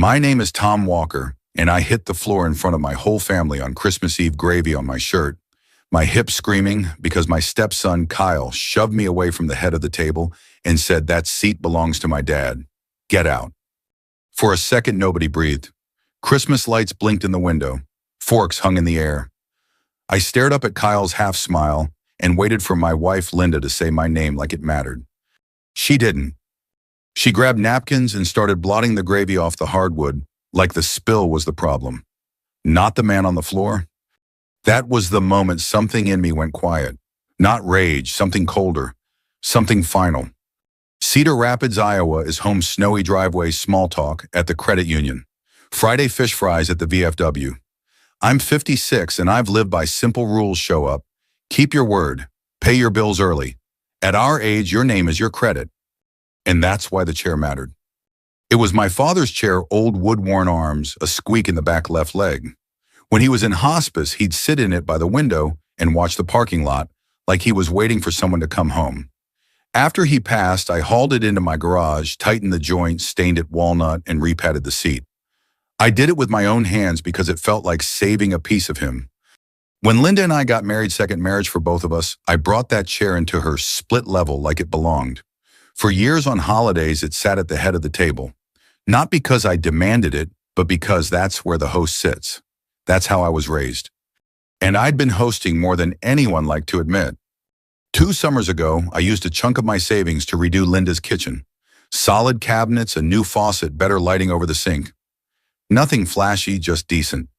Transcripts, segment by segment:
My name is Tom Walker, and I hit the floor in front of my whole family on Christmas Eve, gravy on my shirt, my hips screaming because my stepson, Kyle, shoved me away from the head of the table and said, "That seat belongs to my dad. Get out." For a second, nobody breathed. Christmas lights blinked in the window. Forks hung in the air. I stared up at Kyle's half-smile and waited for my wife, Linda, to say my name like it mattered. She didn't. She grabbed napkins and started blotting the gravy off the hardwood, like the spill was the problem, not the man on the floor. That was the moment something in me went quiet. Not rage, something colder, something final. Cedar Rapids, Iowa is home snowy driveway small talk at the credit union. Friday fish fries at the VFW. I'm 56 and I've lived by simple rules. Show up, keep your word, pay your bills early. At our age, your name is your credit. And that's why the chair mattered. It was my father's chair, old wood-worn arms, a squeak in the back left leg. When he was in hospice, he'd sit in it by the window and watch the parking lot like he was waiting for someone to come home. After he passed, I hauled it into my garage, tightened the joint, stained it walnut, and repatted the seat. I did it with my own hands because it felt like saving a piece of him. When Linda and I got married, second marriage for both of us, I brought that chair into her split level like it belonged. For years on holidays, it sat at the head of the table. Not because I demanded it, but because that's where the host sits. That's how I was raised. And I'd been hosting more than anyone liked to admit. 2 summers ago, I used a chunk of my savings to redo Linda's kitchen. Solid cabinets, a new faucet, better lighting over the sink. Nothing flashy, just decent.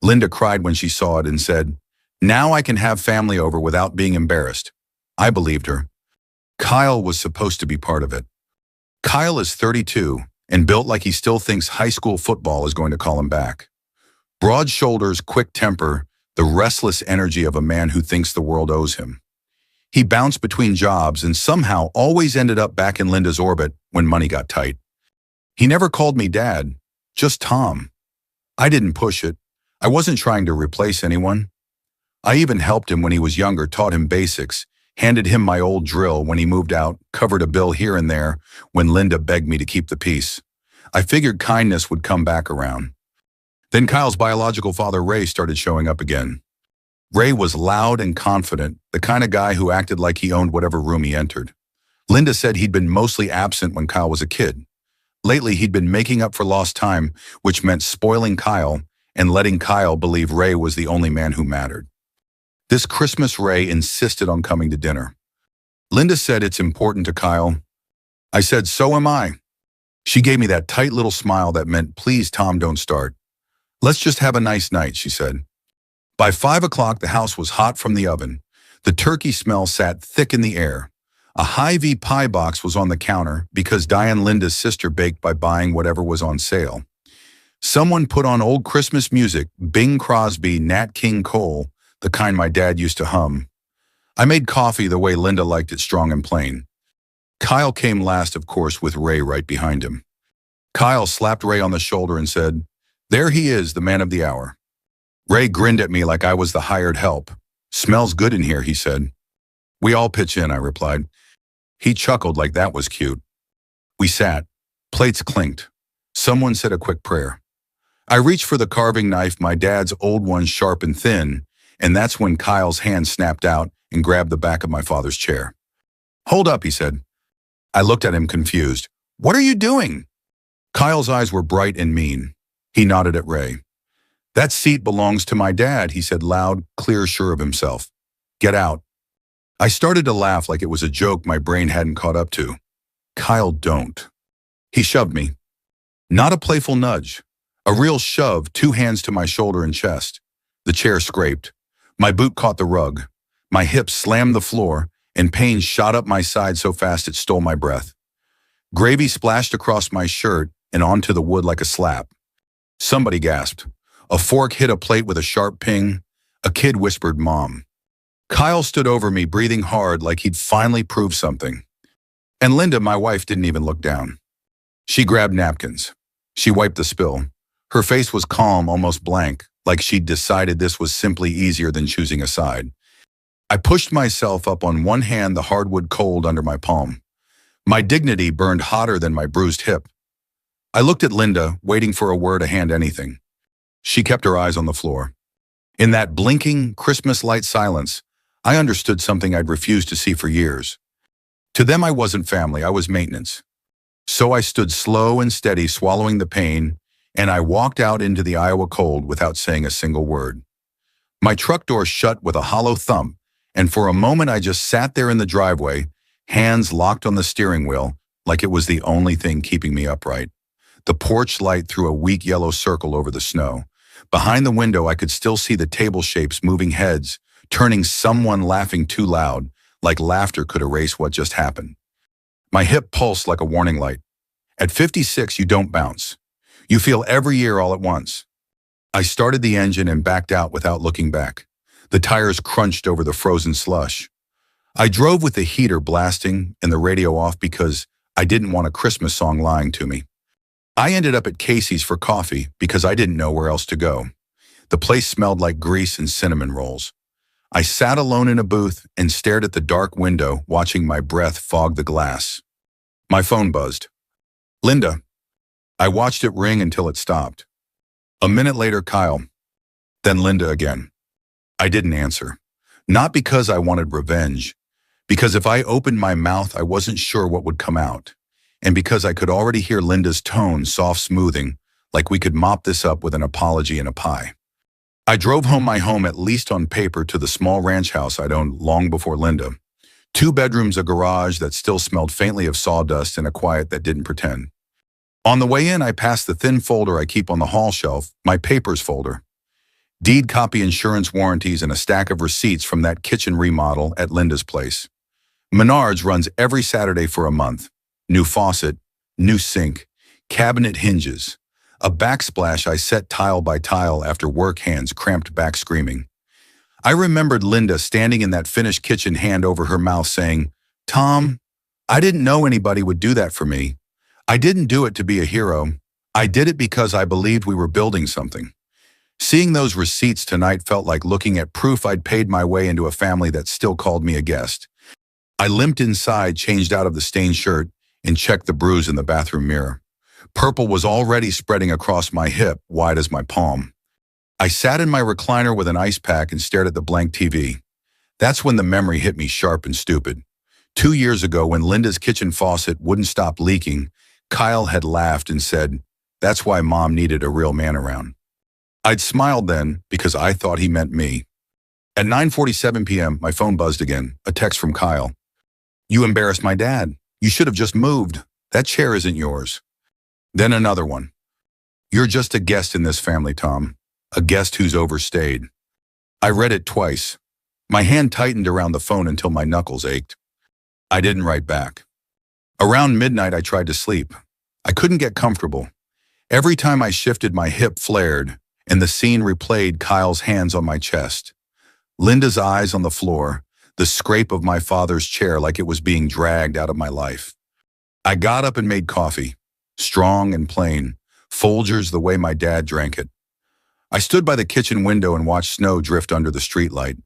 Linda cried when she saw it and said, "Now I can have family over without being embarrassed." I believed her. Kyle was supposed to be part of it. Kyle is 32 and built like he still thinks high school football is going to call him back. Broad shoulders, quick temper, the restless energy of a man who thinks the world owes him. He bounced between jobs and somehow always ended up back in Linda's orbit when money got tight. He never called me dad, just Tom. I didn't push it. I wasn't trying to replace anyone. I even helped him when he was younger, taught him basics, handed him my old drill when he moved out, covered a bill here and there when Linda begged me to keep the peace. I figured kindness would come back around. Then Kyle's biological father, Ray, started showing up again. Ray was loud and confident, the kind of guy who acted like he owned whatever room he entered. Linda said he'd been mostly absent when Kyle was a kid. Lately, he'd been making up for lost time, which meant spoiling Kyle and letting Kyle believe Ray was the only man who mattered. This Christmas, Ray insisted on coming to dinner. Linda said it's important to Kyle. I said, so am I. She gave me that tight little smile that meant, please, Tom, don't start. Let's just have a nice night, she said. By 5 o'clock, the house was hot from the oven. The turkey smell sat thick in the air. A Hy-Vee pie box was on the counter because Diane, Linda's sister, baked by buying whatever was on sale. Someone put on old Christmas music, Bing Crosby, Nat King Cole, the kind my dad used to hum. I made coffee the way Linda liked it, strong and plain. Kyle came last, of course, with Ray right behind him. Kyle slapped Ray on the shoulder and said, "There he is, the man of the hour." Ray grinned at me like I was the hired help. "Smells good in here," he said. "We all pitch in," I replied. He chuckled like that was cute. We sat. Plates clinked. Someone said a quick prayer. I reached for the carving knife, my dad's old one, sharp and thin, and that's when Kyle's hand snapped out and grabbed the back of my father's chair. "Hold up," he said. I looked at him confused. "What are you doing?" Kyle's eyes were bright and mean. He nodded at Ray. "That seat belongs to my dad," he said, loud, clear, sure of himself. "Get out." I started to laugh like it was a joke my brain hadn't caught up to. "Kyle, don't." He shoved me. Not a playful nudge. A real shove, 2 hands to my shoulder and chest. The chair scraped. My boot caught the rug. My hips slammed the floor, and pain shot up my side so fast it stole my breath. Gravy splashed across my shirt and onto the wood like a slap. Somebody gasped. A fork hit a plate with a sharp ping. A kid whispered, "Mom." Kyle stood over me, breathing hard like he'd finally proved something. And Linda, my wife, didn't even look down. She grabbed napkins. She wiped the spill. Her face was calm, almost blank, like she'd decided this was simply easier than choosing a side. I pushed myself up on one hand, the hardwood cold under my palm. My dignity burned hotter than my bruised hip. I looked at Linda, waiting for a word to hand anything. She kept her eyes on the floor. In that blinking, Christmas light silence, I understood something I'd refused to see for years. To them, I wasn't family, I was maintenance. So I stood slow and steady, swallowing the pain, and I walked out into the Iowa cold without saying a single word. My truck door shut with a hollow thump, and for a moment I just sat there in the driveway, hands locked on the steering wheel, like it was the only thing keeping me upright. The porch light threw a weak yellow circle over the snow. Behind the window, I could still see the table shapes moving heads, turning, someone laughing too loud, like laughter could erase what just happened. My hip pulsed like a warning light. At 56, you don't bounce. You feel every year all at once. I started the engine and backed out without looking back. The tires crunched over the frozen slush. I drove with the heater blasting and the radio off because I didn't want a Christmas song lying to me. I ended up at Casey's for coffee because I didn't know where else to go. The place smelled like grease and cinnamon rolls. I sat alone in a booth and stared at the dark window, watching my breath fog the glass. My phone buzzed. Linda. I watched it ring until it stopped. A minute later, Kyle. Then Linda again. I didn't answer. Not because I wanted revenge, because if I opened my mouth, I wasn't sure what would come out. And because I could already hear Linda's tone, soft smoothing, like we could mop this up with an apology and a pie. I drove home my home, at least on paper, to the small ranch house I'd owned long before Linda. 2 bedrooms, a garage that still smelled faintly of sawdust, and a quiet that didn't pretend. On the way in, I passed the thin folder I keep on the hall shelf, my papers folder. Deed copy, insurance warranties, and a stack of receipts from that kitchen remodel at Linda's place. Menards runs every Saturday for a month. New faucet, new sink, cabinet hinges. A backsplash I set tile by tile after work hands cramped back screaming. I remembered Linda standing in that finished kitchen, hand over her mouth, saying, "Tom, I didn't know anybody would do that for me. I didn't do it to be a hero. I did it because I believed we were building something." Seeing those receipts tonight felt like looking at proof I'd paid my way into a family that still called me a guest. I limped inside, changed out of the stained shirt, and checked the bruise in the bathroom mirror. Purple was already spreading across my hip, wide as my palm. I sat in my recliner with an ice pack and stared at the blank TV. That's when the memory hit me sharp and stupid. 2 years ago, when Linda's kitchen faucet wouldn't stop leaking, Kyle had laughed and said, "That's why Mom needed a real man around." I'd smiled then because I thought he meant me. At 9:47 p.m., my phone buzzed again, a text from Kyle. "You embarrassed my dad. You should have just moved. That chair isn't yours." Then another one. "You're just a guest in this family, Tom. A guest who's overstayed." I read it twice. My hand tightened around the phone until my knuckles ached. I didn't write back. Around midnight, I tried to sleep. I couldn't get comfortable. Every time I shifted, my hip flared, and the scene replayed: Kyle's hands on my chest, Linda's eyes on the floor, the scrape of my father's chair like it was being dragged out of my life. I got up and made coffee, strong and plain, Folgers the way my dad drank it. I stood by the kitchen window and watched snow drift under the streetlight.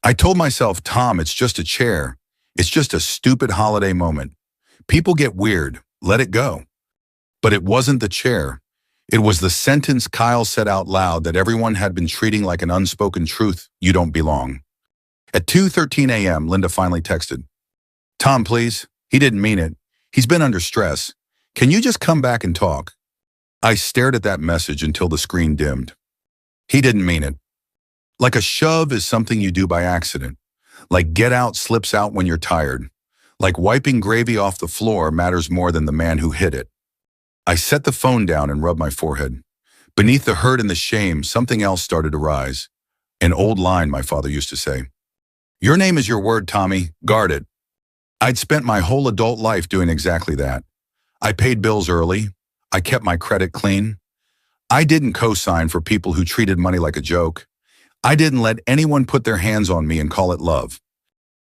I told myself, "Tom, it's just a chair. It's just a stupid holiday moment. People get weird. Let it go." But it wasn't the chair. It was the sentence Kyle said out loud that everyone had been treating like an unspoken truth: "You don't belong." At 2:13 a.m., Linda finally texted, "Tom, please. He didn't mean it. He's been under stress. Can you just come back and talk?" I stared at that message until the screen dimmed. He didn't mean it. Like a shove is something you do by accident. Like get out slips out when you're tired. Like wiping gravy off the floor matters more than the man who hit it. I set the phone down and rubbed my forehead. Beneath the hurt and the shame, something else started to rise. An old line my father used to say. "Your name is your word, Tommy. Guard it." I'd spent my whole adult life doing exactly that. I paid bills early. I kept my credit clean. I didn't co-sign for people who treated money like a joke. I didn't let anyone put their hands on me and call it love.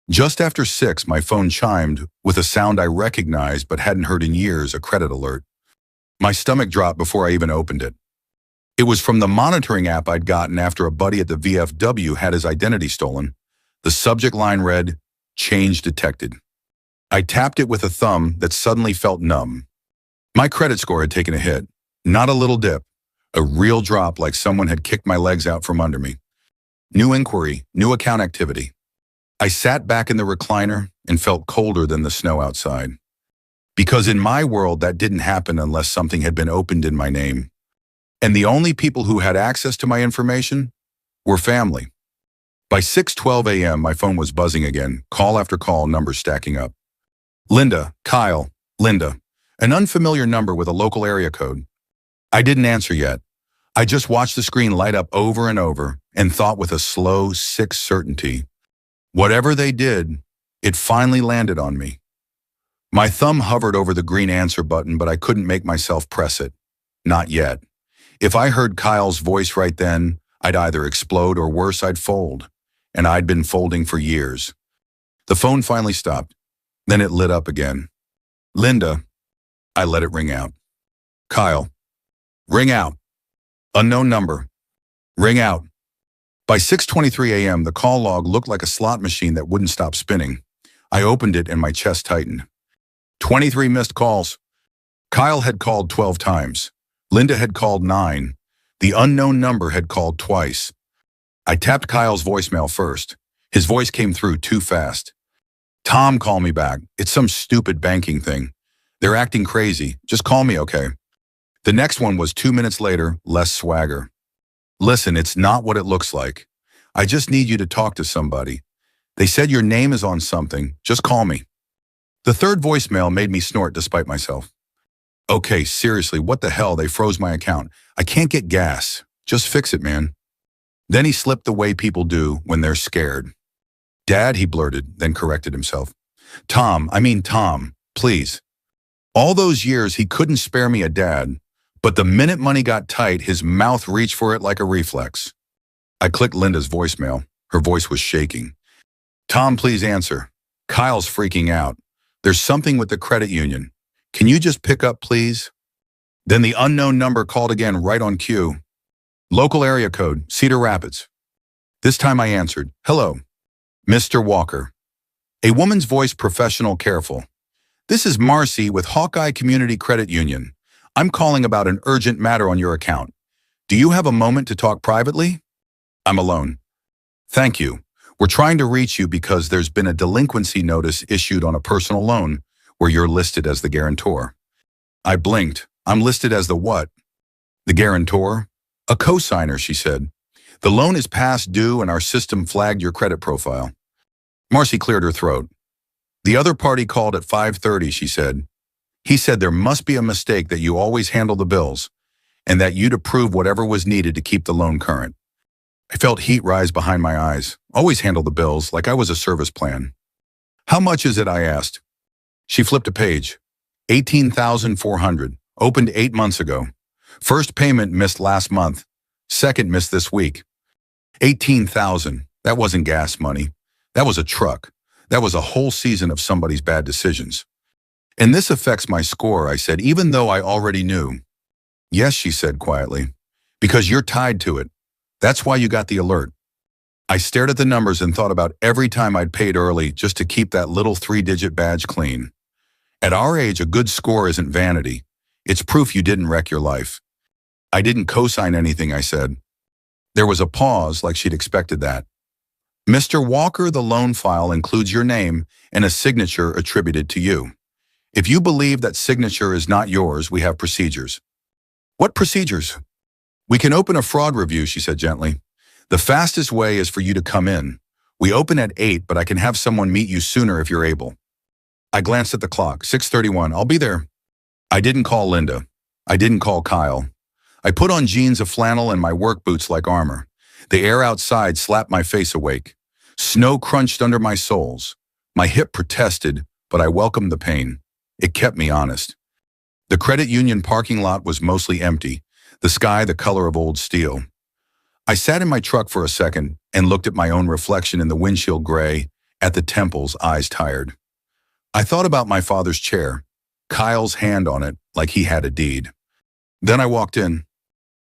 Just after 6, my phone chimed with a sound I recognized but hadn't heard in years, a credit alert. My stomach dropped before I even opened it. It was from the monitoring app I'd gotten after a buddy at the VFW had his identity stolen. The subject line read, "Change detected." I tapped it with a thumb that suddenly felt numb. My credit score had taken a hit. Not a little dip. A real drop, like someone had kicked my legs out from under me. New inquiry, new account activity. I sat back in the recliner and felt colder than the snow outside. Because in my world, that didn't happen unless something had been opened in my name. And the only people who had access to my information were family. By 6:12 a.m., my phone was buzzing again, call after call, numbers stacking up. Linda, Kyle, Linda, an unfamiliar number with a local area code. I didn't answer yet. I just watched the screen light up over and over and thought with a slow, sick certainty. Whatever they did, it finally landed on me. My thumb hovered over the green answer button, but I couldn't make myself press it. Not yet. If I heard Kyle's voice right then, I'd either explode or worse, I'd fold. And I'd been folding for years. The phone finally stopped. Then it lit up again. Linda. I let it ring out. Kyle. Ring out. Unknown number. Ring out. By 6:23 a.m., the call log looked like a slot machine that wouldn't stop spinning. I opened it and my chest tightened. 23 missed calls. Kyle had called 12 times. Linda had called 9. The unknown number had called twice. I tapped Kyle's voicemail first. His voice came through too fast. Tom, call me back. It's some stupid banking thing. They're acting crazy. Just call me, okay? The next one was 2 minutes later, less swagger. Listen, it's not what it looks like. I just need you to talk to somebody. They said your name is on something. Just call me. The third voicemail made me snort despite myself. Okay, seriously, what the hell? They froze my account. I can't get gas. Just fix it, man. Then he slipped the way people do when they're scared. Dad, he blurted, then corrected himself. Tom, please. All those years he couldn't spare me a dad, but the minute money got tight, his mouth reached for it like a reflex. I clicked Linda's voicemail. Her voice was shaking. Tom, please answer. Kyle's freaking out. There's something with the credit union. Can you just pick up, please? Then the unknown number called again right on cue. Local area code, Cedar Rapids. This time I answered, hello, Mr. Walker. A woman's voice, professional, careful. This is Marcy with Hawkeye Community Credit Union. I'm calling about an urgent matter on your account. Do you have a moment to talk privately? I'm alone. Thank you. We're trying to reach you because there's been a delinquency notice issued on a personal loan where you're listed as the guarantor. I blinked. I'm listed as the what? The guarantor? A cosigner, she said. The loan is past due and our system flagged your credit profile. Marcy cleared her throat. The other party called at 5:30, she said. He said there must be a mistake, that you always handle the bills and that you'd approve whatever was needed to keep the loan current. I felt heat rise behind my eyes. Always handle the bills, like I was a service plan. How much is it? I asked. She flipped a page. $18,400. Opened 8 months ago. First payment missed last month. Second missed this week. $18,000. That wasn't gas money. That was a truck. That was a whole season of somebody's bad decisions. And this affects my score, I said, even though I already knew. Yes, she said quietly. Because you're tied to it. That's why you got the alert. I stared at the numbers and thought about every time I'd paid early just to keep that little 3-digit badge clean. At our age, a good score isn't vanity. It's proof you didn't wreck your life. I didn't cosign anything, I said. There was a pause, like she'd expected that. Mr. Walker, the loan file includes your name and a signature attributed to you. If you believe that signature is not yours, we have procedures. What procedures? We can open a fraud review, she said gently. The fastest way is for you to come in. We open at 8, but I can have someone meet you sooner if you're able. I glanced at the clock, 6:31. I'll be there. I didn't call Linda. I didn't call Kyle. I put on jeans of flannel and my work boots like armor. The air outside slapped my face awake. Snow crunched under my soles. My hip protested, but I welcomed the pain. It kept me honest. The credit union parking lot was mostly empty, the sky the color of old steel. I sat in my truck for a second and looked at my own reflection in the windshield gray, at the temples, eyes tired. I thought about my father's chair, Kyle's hand on it like he had a deed. Then I walked in.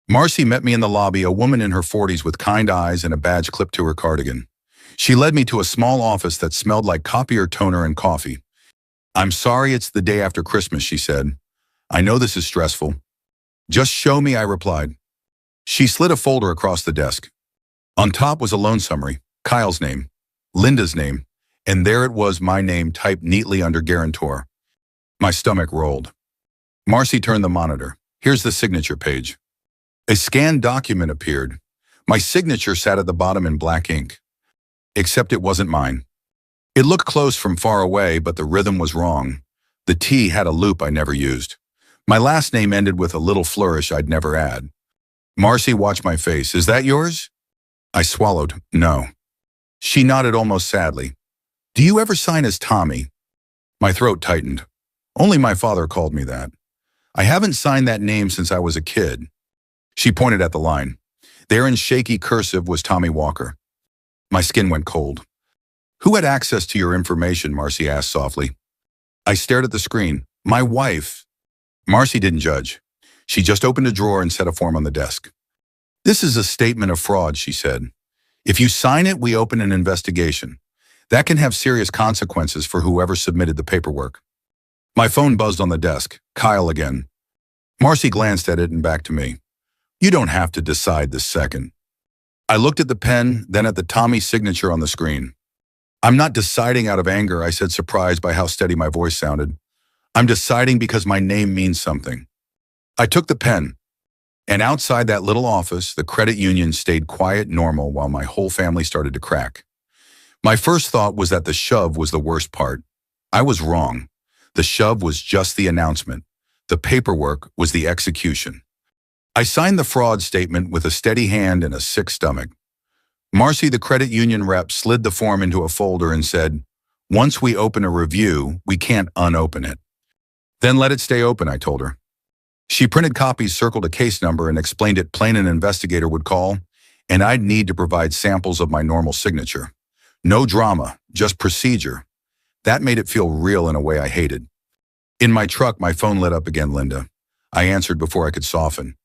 Marcy met me in the lobby, a woman in her 40s with kind eyes and a badge clipped to her cardigan. She led me to a small office that smelled like copier, toner, and coffee. I'm sorry it's the day after Christmas, she said. I know this is stressful. Just show me, I replied. She slid a folder across the desk. On top was a loan summary, Kyle's name, Linda's name, and there it was, my name typed neatly under guarantor. My stomach rolled. Marcy turned the monitor. Here's the signature page. A scanned document appeared. My signature sat at the bottom in black ink. Except it wasn't mine. It looked close from far away, but the rhythm was wrong. The T had a loop I never used. My last name ended with a little flourish I'd never add. Marcy watched my face. Is that yours? I swallowed. No. She nodded almost sadly. Do you ever sign as Tommy? My throat tightened. Only my father called me that. I haven't signed that name since I was a kid. She pointed at the line. There in shaky cursive was Tommy Walker. My skin went cold. Who had access to your information? Marcy asked softly. I stared at the screen. My wife. Marcy didn't judge. She just opened a drawer and set a form on the desk. This is a statement of fraud, she said. If you sign it, we open an investigation. That can have serious consequences for whoever submitted the paperwork. My phone buzzed on the desk. Kyle again. Marcy glanced at it and back to me. You don't have to decide this second. I looked at the pen, then at the Tommy signature on the screen. I'm not deciding out of anger, I said, surprised by how steady my voice sounded. I'm deciding because my name means something. I took the pen, and outside that little office, the credit union stayed quiet, normal, while my whole family started to crack. My first thought was that the shove was the worst part. I was wrong. The shove was just the announcement. The paperwork was the execution. I signed the fraud statement with a steady hand and a sick stomach. Marcy, the credit union rep, slid the form into a folder and said, once we open a review, we can't unopen it. Then let it stay open, I told her. She printed copies, circled a case number, and explained it plain an investigator would call, and I'd need to provide samples of my normal signature. No drama, just procedure. That made it feel real in a way I hated. In my truck, my phone lit up again. Linda. I answered before I could soften.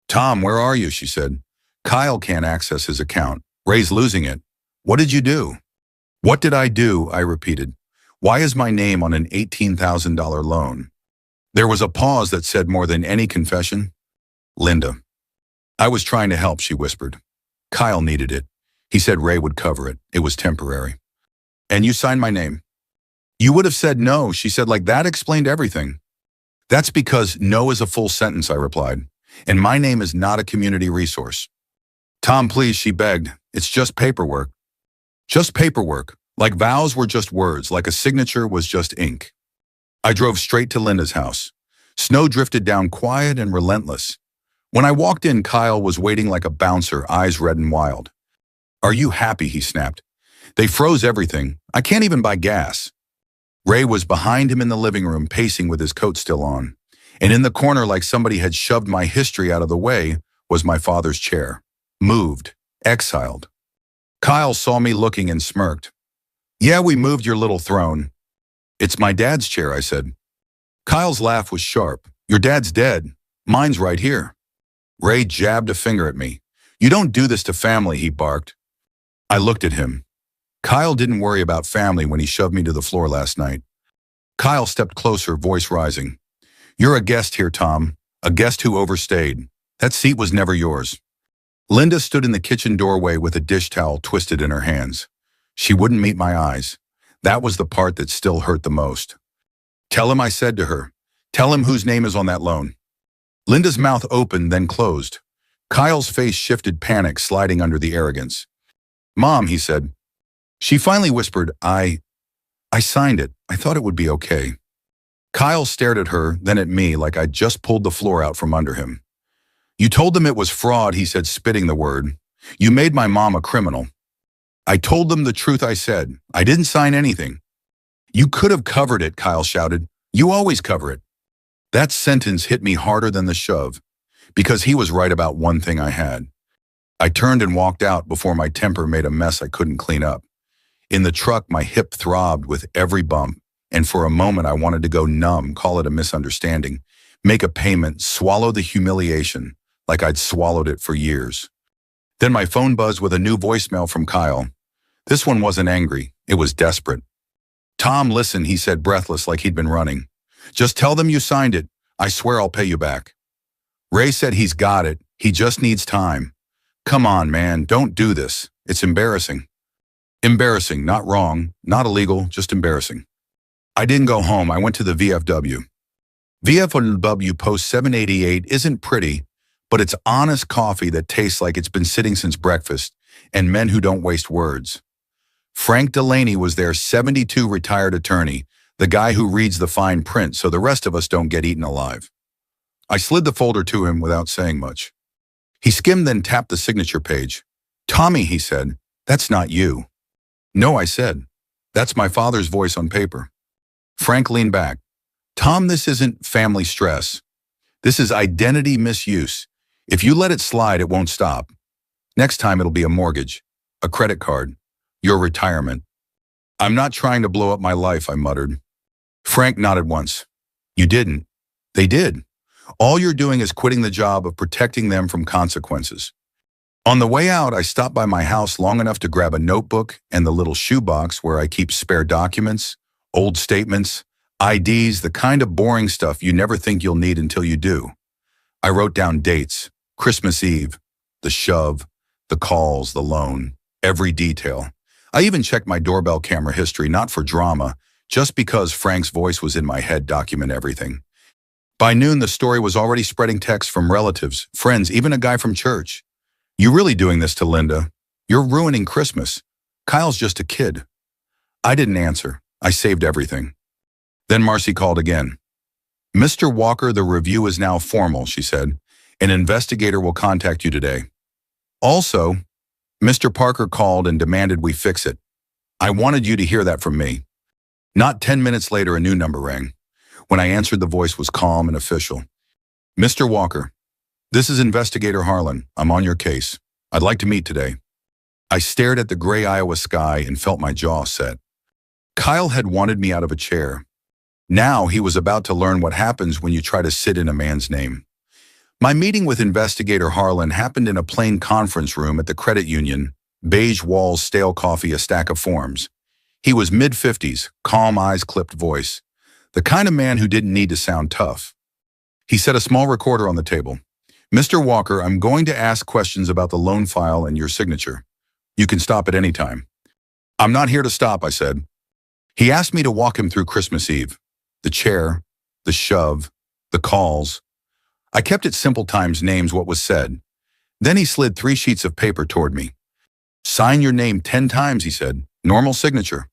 Tom, where are you? She said. Kyle can't access his account. Ray's losing it. What did you do? What did I do? I repeated. Why is my name on an $18,000 loan? There was a pause that said more than any confession. Linda. I was trying to help, she whispered. Kyle needed it. He said Ray would cover it. It was temporary. And you signed my name. You would have said no, she said, like that explained everything. That's because no is a full sentence, I replied. And my name is not a community resource. Tom, please, she begged. It's just paperwork. Just paperwork. Like vows were just words, like a signature was just ink. I drove straight to Linda's house. Snow drifted down quiet and relentless. When I walked in, Kyle was waiting like a bouncer, eyes red and wild. Are you happy? He snapped. They froze everything. I can't even buy gas. Ray was behind him in the living room, pacing with his coat still on. And in the corner, like somebody had shoved my history out of the way, was my father's chair. Moved. Exiled. Kyle saw me looking and smirked. Yeah, we moved your little throne. It's my dad's chair, I said. Kyle's laugh was sharp. Your dad's dead. Mine's right here. Ray jabbed a finger at me. You don't do this to family, he barked. I looked at him. Kyle didn't worry about family when he shoved me to the floor last night. Kyle stepped closer, voice rising. You're a guest here, Tom. A guest who overstayed. That seat was never yours. Linda stood in the kitchen doorway with a dish towel twisted in her hands. She wouldn't meet my eyes. That was the part that still hurt the most. Tell him, I said to her. Tell him whose name is on that loan. Linda's mouth opened, then closed. Kyle's face shifted, panic sliding under the arrogance. Mom, he said. She finally whispered, I signed it. I thought it would be okay. Kyle stared at her, then at me, like I'd just pulled the floor out from under him. You told them it was fraud, he said, spitting the word. You made my mom a criminal. I told them the truth, I said. I didn't sign anything. You could have covered it, Kyle shouted. You always cover it. That sentence hit me harder than the shove, because he was right about one thing I had. I turned and walked out before my temper made a mess I couldn't clean up. In the truck, my hip throbbed with every bump, and for a moment I wanted to go numb, call it a misunderstanding, make a payment, swallow the humiliation like I'd swallowed it for years. Then my phone buzzed with a new voicemail from Kyle. This one wasn't angry, it was desperate. Tom, listen, he said, breathless like he'd been running. Just tell them you signed it. I swear I'll pay you back. Ray said he's got it. He just needs time. Come on, man, don't do this. It's embarrassing. Embarrassing, not wrong, not illegal, just embarrassing. I didn't go home. I went to the VFW. VFW Post 788 isn't pretty, but it's honest coffee that tastes like it's been sitting since breakfast, and men who don't waste words. Frank Delaney was their 72 retired attorney, the guy who reads the fine print so the rest of us don't get eaten alive. I slid the folder to him without saying much. He skimmed, then tapped the signature page. "Tommy," he said, "that's not you." "No," I said. "That's my father's voice on paper." Frank leaned back. "Tom, this isn't family stress. This is identity misuse. If you let it slide, it won't stop. Next time it'll be a mortgage, a credit card, your retirement." "I'm not trying to blow up my life," I muttered. Frank nodded once. "You didn't. They did. All you're doing is quitting the job of protecting them from consequences." On the way out, I stopped by my house long enough to grab a notebook and the little shoebox where I keep spare documents, old statements, IDs, the kind of boring stuff you never think you'll need until you do. I wrote down dates, Christmas Eve, the shove, the calls, the loan, every detail. I even checked my doorbell camera history, not for drama, just because Frank's voice was in my head. Document everything. By noon, the story was already spreading texts from relatives, friends, even a guy from church. "You really doing this to Linda? You're ruining Christmas. Kyle's just a kid." I didn't answer. I saved everything. Then Marcy called again. "Mr. Walker, the review is now formal," she said. "An investigator will contact you today. Also, Mr. Parker called and demanded we fix it. I wanted you to hear that from me." Not 10 minutes later, a new number rang. When I answered, the voice was calm and official. "Mr. Walker, this is Investigator Harlan. I'm on your case. I'd like to meet today." I stared at the gray Iowa sky and felt my jaw set. Kyle had wanted me out of a chair. Now he was about to learn what happens when you try to sit in a man's name. My meeting with Investigator Harlan happened in a plain conference room at the credit union, beige walls, stale coffee, a stack of forms. He was mid-50s, calm eyes, clipped voice. The kind of man who didn't need to sound tough. He set a small recorder on the table. "Mr. Walker, I'm going to ask questions about the loan file and your signature. You can stop at any time." "I'm not here to stop," I said. He asked me to walk him through Christmas Eve. The chair, the shove, the calls. I kept it simple times names what was said. Then he slid 3 sheets of paper toward me. "Sign your name 10 times, he said. "Normal signature."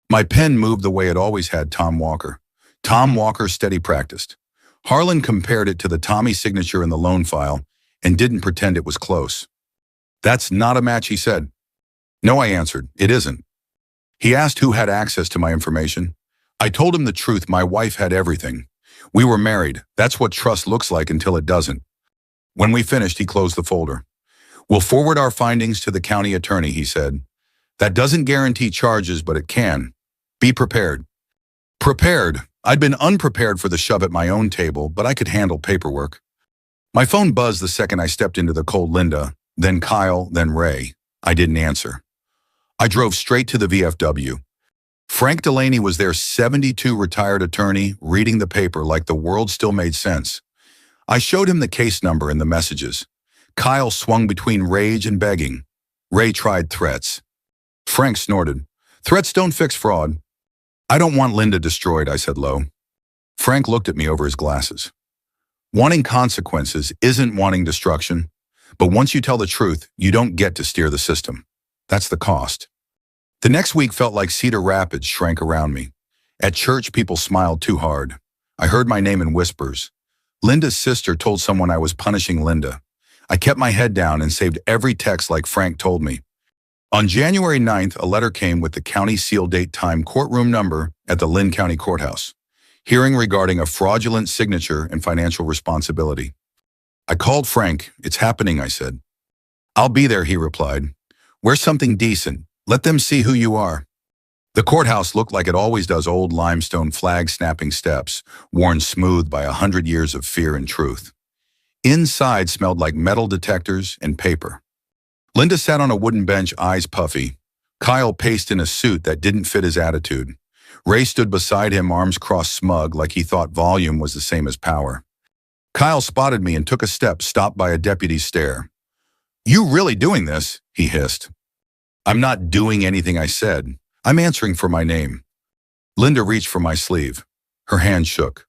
My pen moved the way it always had. Tom Walker. Tom Walker, steady, practiced. Harlan compared it to the Tommy signature in the loan file and didn't pretend it was close. "That's not a match," he said. "No," I answered, "it isn't." He asked who had access to my information. I told him the truth. My wife had everything. We were married. That's what trust looks like until it doesn't. When we finished, he closed the folder. "We'll forward our findings to the county attorney," he said. "That doesn't guarantee charges, but it can. Be prepared." Prepared. I'd been unprepared for the shove at my own table, but I could handle paperwork. My phone buzzed the second I stepped into the cold Linda, then Kyle, then Ray. I didn't answer. I drove straight to the VFW. Frank Delaney was their 72 retired attorney, reading the paper like the world still made sense. I showed him the case number and the messages. Kyle swung between rage and begging. Ray tried threats. Frank snorted. "Threats don't fix fraud." "I don't want Linda destroyed," I said low. Frank looked at me over his glasses. "Wanting consequences isn't wanting destruction, but once you tell the truth, you don't get to steer the system. That's the cost." The next week felt like Cedar Rapids shrank around me. At church, people smiled too hard. I heard my name in whispers. Linda's sister told someone I was punishing Linda. I kept my head down and saved every text like Frank told me. On January 9th, a letter came with the county seal, date, time, courtroom number at the Lynn County Courthouse. Hearing regarding a fraudulent signature and financial responsibility. I called Frank. "It's happening," I said. "I'll be there," he replied. "Wear something decent. Let them see who you are." The courthouse looked like it always does, old limestone flag-snapping steps, worn smooth by 100 years of fear and truth. Inside smelled like metal detectors and paper. Linda sat on a wooden bench, eyes puffy. Kyle paced in a suit that didn't fit his attitude. Ray stood beside him, arms crossed, smug, like he thought volume was the same as power. Kyle spotted me and took a step, stopped by a deputy's stare. "You really doing this?" he hissed. "I'm not doing anything I said. I'm answering for my name." Linda reached for my sleeve. Her hand shook.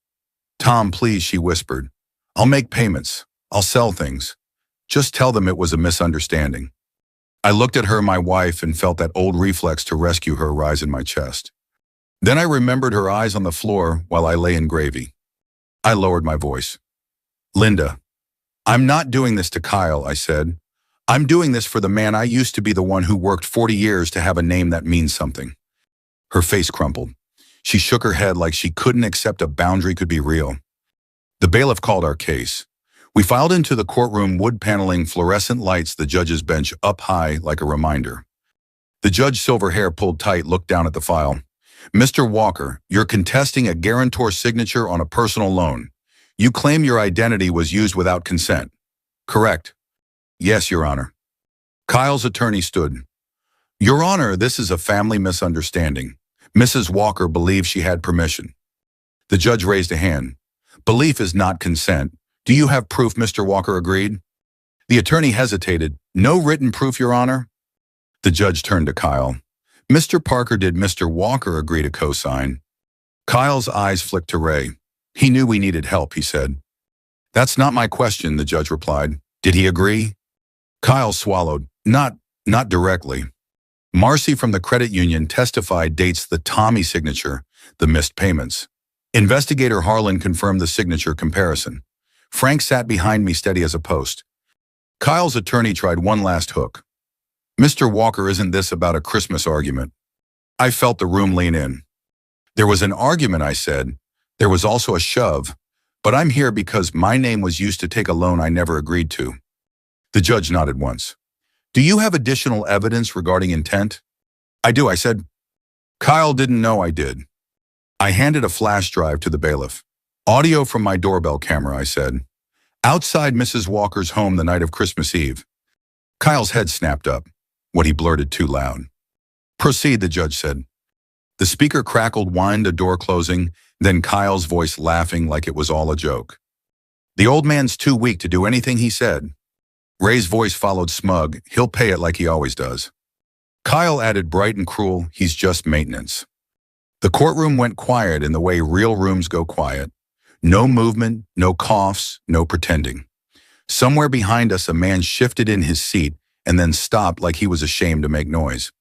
"Tom, please," she whispered. "I'll make payments. I'll sell things. Just tell them it was a misunderstanding." I looked at her, my wife, and felt that old reflex to rescue her rise in my chest. Then I remembered her eyes on the floor while I lay in gravy. I lowered my voice. "Linda, I'm not doing this to Kyle," I said. "I'm doing this for the man I used to be, the one who worked 40 years to have a name that means something." Her face crumpled. She shook her head like she couldn't accept a boundary could be real. The bailiff called our case. We filed into the courtroom, wood paneling, fluorescent lights, the judge's bench up high like a reminder. The judge, silver hair pulled tight, looked down at the file. "Mr. Walker, you're contesting a guarantor signature on a personal loan. You claim your identity was used without consent. Correct?" "Yes, Your Honor." Kyle's attorney stood. "Your Honor, this is a family misunderstanding. Mrs. Walker believes she had permission." The judge raised a hand. "Belief is not consent. Do you have proof?" Mr. Walker agreed. The attorney hesitated. "No written proof, Your Honor." The judge turned to Kyle. "Mr. Parker, did Mr. Walker agree to co-sign?" Kyle's eyes flicked to Ray. "He knew we needed help," he said. "That's not my question," the judge replied. "Did he agree?" Kyle swallowed. Not directly. Marcy from the credit union testified, dates the Tommy signature, the missed payments. Investigator Harlan confirmed the signature comparison. Frank sat behind me, steady as a post. Kyle's attorney tried one last hook. "Mr. Walker, isn't this about a Christmas argument?" I felt the room lean in. "There was an argument," I said. "There was also a shove. But I'm here because my name was used to take a loan I never agreed to." The judge nodded once. "Do you have additional evidence regarding intent?" "I do," I said. Kyle didn't know I did. I handed a flash drive to the bailiff. "Audio from my doorbell camera," I said. "Outside Mrs. Walker's home the night of Christmas Eve." Kyle's head snapped up. What he blurted too loud. "Proceed," the judge said. The speaker crackled, whined, a door closing, then Kyle's voice laughing like it was all a joke. "The old man's too weak to do anything he said." Ray's voice followed, smug. "He'll pay it like he always does." Kyle added, bright and cruel, "He's just maintenance." The courtroom went quiet in the way real rooms go quiet. No movement, no coughs, no pretending. Somewhere behind us, a man shifted in his seat and then stopped like he was ashamed to make noise.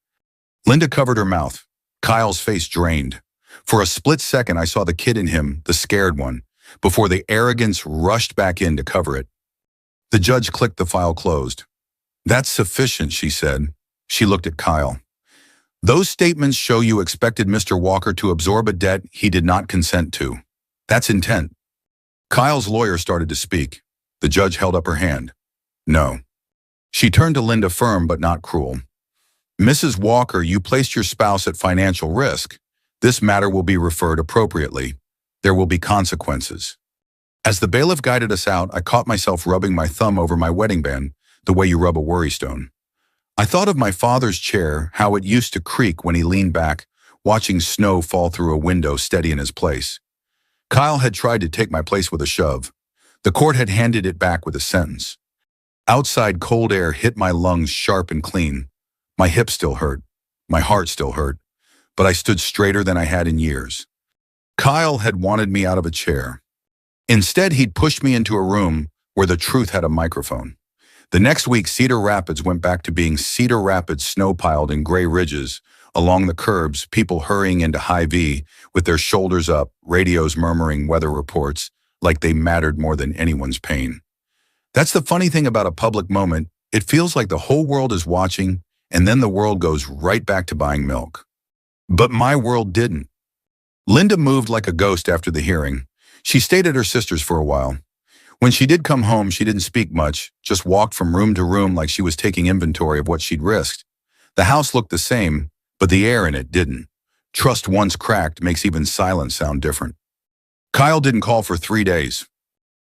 Linda covered her mouth. Kyle's face drained. For a split second, I saw the kid in him, the scared one, before the arrogance rushed back in to cover it. The judge clicked the file closed. "That's sufficient," she said. She looked at Kyle. "Those statements show you expected Mr. Walker to absorb a debt he did not consent to. That's intent." Kyle's lawyer started to speak. The judge held up her hand. "No." She turned to Linda, firm but not cruel. "Mrs. Walker, you placed your spouse at financial risk. This matter will be referred appropriately. There will be consequences." As the bailiff guided us out, I caught myself rubbing my thumb over my wedding band, the way you rub a worry stone. I thought of my father's chair, how it used to creak when he leaned back, watching snow fall through a window, steady in his place. Kyle had tried to take my place with a shove. The court had handed it back with a sentence. Outside, cold air hit my lungs sharp and clean. My hip still hurt. My heart still hurt. But I stood straighter than I had in years. Kyle had wanted me out of a chair. Instead, he'd pushed me into a room where the truth had a microphone. The next week, Cedar Rapids went back to being Cedar Rapids, snow-piled in gray ridges. Along the curbs, people hurrying into Hy-Vee with their shoulders up, radios murmuring weather reports like they mattered more than anyone's pain. That's the funny thing about a public moment. It feels like the whole world is watching, and then the world goes right back to buying milk. But my world didn't. Linda moved like a ghost after the hearing. She stayed at her sister's for a while. When she did come home, she didn't speak much, just walked from room to room like she was taking inventory of what she'd risked. The house looked the same, but the air in it didn't. Trust once cracked makes even silence sound different. Kyle didn't call for 3 days.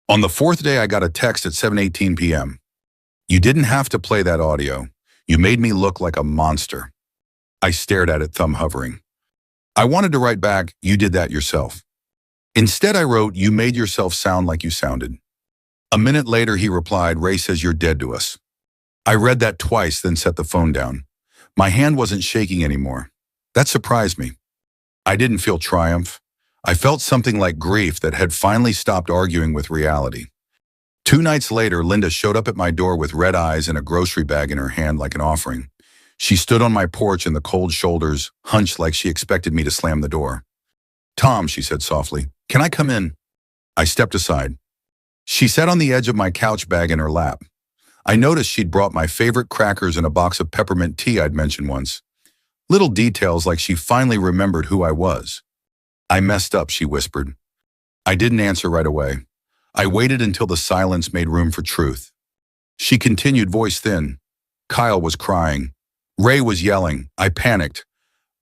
On the 4th day, I got a text at 7:18 p.m. "You didn't have to play that audio. You made me look like a monster." I stared at it, thumb hovering. I wanted to write back, you did that yourself. Instead, I wrote, you made yourself sound like you sounded. A minute later, he replied, Ray says you're dead to us. I read that twice, then set the phone down. My hand wasn't shaking anymore. That surprised me. I didn't feel triumph. I felt something like grief that had finally stopped arguing with reality. 2 nights later, Linda showed up at my door with red eyes and a grocery bag in her hand like an offering. She stood on my porch and the cold shoulders hunched like she expected me to slam the door. Tom, she said softly, can I come in? I stepped aside. She sat on the edge of my couch bag in her lap. I noticed she'd brought my favorite crackers and a box of peppermint tea I'd mentioned once. Little details like she finally remembered who I was. I messed up, she whispered. I didn't answer right away. I waited until the silence made room for truth. She continued, voice thin. Kyle was crying. Ray was yelling. I panicked.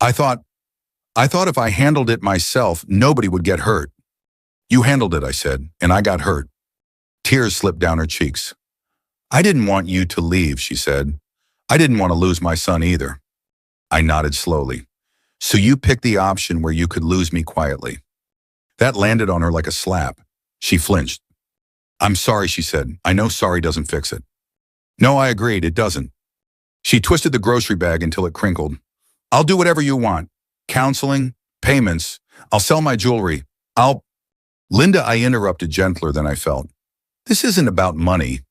I thought if I handled it myself, nobody would get hurt. You handled it, I said, and I got hurt. Tears slipped down her cheeks. I didn't want you to leave, she said. I didn't want to lose my son either. I nodded slowly. So you picked the option where you could lose me quietly. That landed on her like a slap. She flinched. I'm sorry, she said. I know sorry doesn't fix it. No, I agreed, it doesn't. She twisted the grocery bag until it crinkled. I'll do whatever you want. Counseling, payments, I'll sell my jewelry. Linda, I interrupted gentler than I felt. This isn't about money.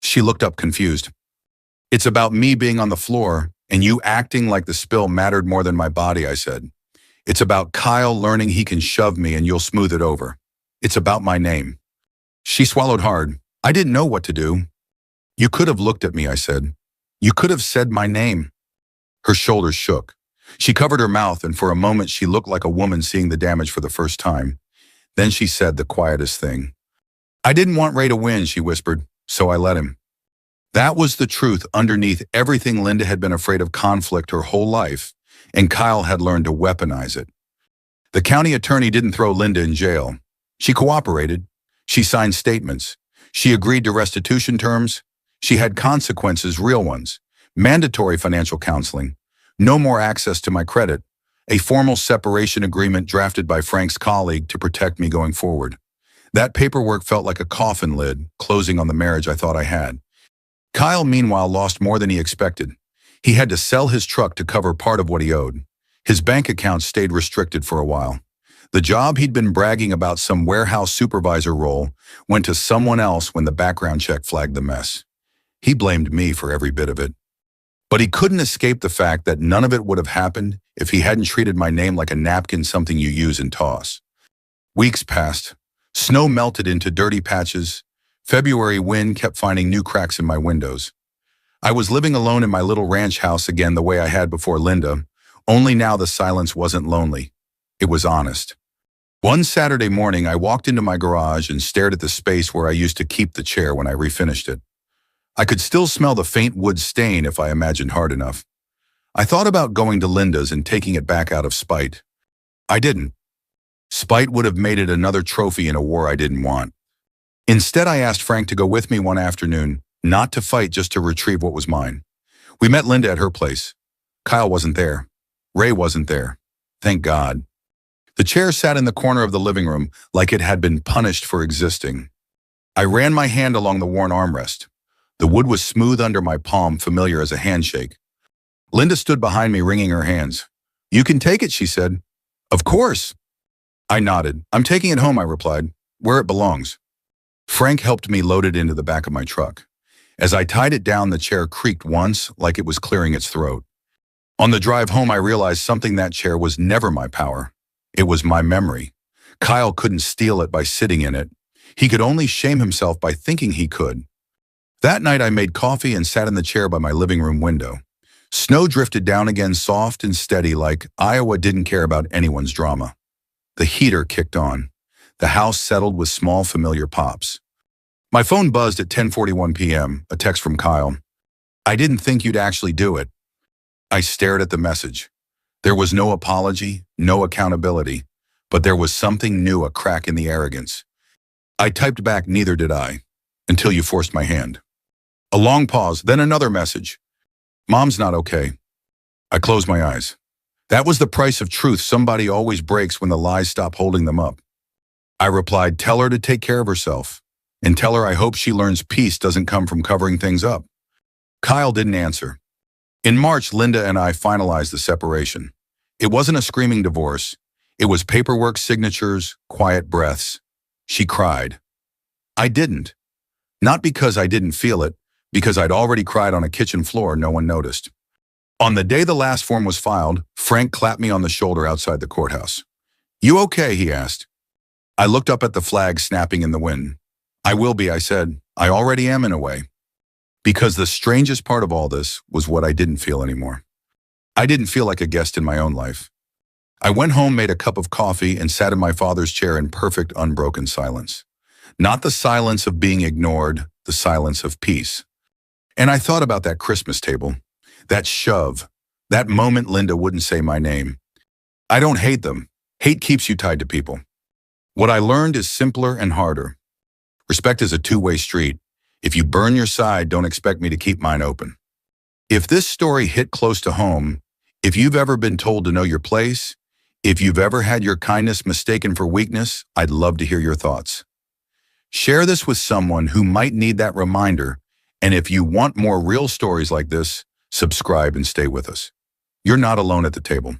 She looked up confused. It's about me being on the floor and you acting like the spill mattered more than my body, I said. It's about Kyle learning he can shove me and you'll smooth it over. It's about my name. She swallowed hard. I didn't know what to do. You could have looked at me, I said. You could have said my name. Her shoulders shook. She covered her mouth and for a moment she looked like a woman seeing the damage for the first time. Then she said the quietest thing. I didn't want Ray to win, she whispered, so I let him. That was the truth underneath everything. Linda had been afraid of conflict her whole life, and Kyle had learned to weaponize it. The county attorney didn't throw Linda in jail. She cooperated. She signed statements. She agreed to restitution terms. She had consequences, real ones. Mandatory financial counseling. No more access to my credit. A formal separation agreement drafted by Frank's colleague to protect me going forward. That paperwork felt like a coffin lid, closing on the marriage I thought I had. Kyle, meanwhile, lost more than he expected. He had to sell his truck to cover part of what he owed. His bank account stayed restricted for a while. The job he'd been bragging about, some warehouse supervisor role, went to someone else when the background check flagged the mess. He blamed me for every bit of it. But he couldn't escape the fact that none of it would have happened if he hadn't treated my name like a napkin, something you use and toss. Weeks passed. Snow melted into dirty patches. February wind kept finding new cracks in my windows. I was living alone in my little ranch house again the way I had before Linda, only now the silence wasn't lonely. It was honest. One Saturday morning, I walked into my garage and stared at the space where I used to keep the chair when I refinished it. I could still smell the faint wood stain if I imagined hard enough. I thought about going to Linda's and taking it back out of spite. I didn't. Spite would have made it another trophy in a war I didn't want. Instead, I asked Frank to go with me one afternoon, not to fight, just to retrieve what was mine. We met Linda at her place. Kyle wasn't there. Ray wasn't there. Thank God. The chair sat in the corner of the living room like it had been punished for existing. I ran my hand along the worn armrest. The wood was smooth under my palm, familiar as a handshake. Linda stood behind me, wringing her hands. You can take it, she said. Of course. I nodded. I'm taking it home, I replied, where it belongs. Frank helped me load it into the back of my truck. As I tied it down, the chair creaked once, like it was clearing its throat. On the drive home, I realized something: that chair was never my power. It was my memory. Kyle couldn't steal it by sitting in it. He could only shame himself by thinking he could. That night, I made coffee and sat in the chair by my living room window. Snow drifted down again, soft and steady, like Iowa didn't care about anyone's drama. The heater kicked on. The house settled with small, familiar pops. My phone buzzed at 10:41 p.m., a text from Kyle. I didn't think you'd actually do it. I stared at the message. There was no apology, no accountability, but there was something new, a crack in the arrogance. I typed back, neither did I, until you forced my hand. A long pause, then another message. Mom's not okay. I closed my eyes. That was the price of truth somebody always breaks when the lies stop holding them up. I replied, tell her to take care of herself, and tell her I hope she learns peace doesn't come from covering things up. Kyle didn't answer. In March, Linda and I finalized the separation. It wasn't a screaming divorce. It was paperwork, signatures, quiet breaths. She cried. I didn't. Not because I didn't feel it, because I'd already cried on a kitchen floor no one noticed. On the day the last form was filed, Frank clapped me on the shoulder outside the courthouse. You okay? He asked. I looked up at the flag snapping in the wind. I will be, I said. I already am in a way. Because the strangest part of all this was what I didn't feel anymore. I didn't feel like a guest in my own life. I went home, made a cup of coffee, and sat in my father's chair in perfect, unbroken silence. Not the silence of being ignored, the silence of peace. And I thought about that Christmas table, that shove, that moment Linda wouldn't say my name. I don't hate them. Hate keeps you tied to people. What I learned is simpler and harder. Respect is a two-way street. If you burn your side, don't expect me to keep mine open. If this story hit close to home, if you've ever been told to know your place, if you've ever had your kindness mistaken for weakness, I'd love to hear your thoughts. Share this with someone who might need that reminder, and if you want more real stories like this, subscribe and stay with us. You're not alone at the table.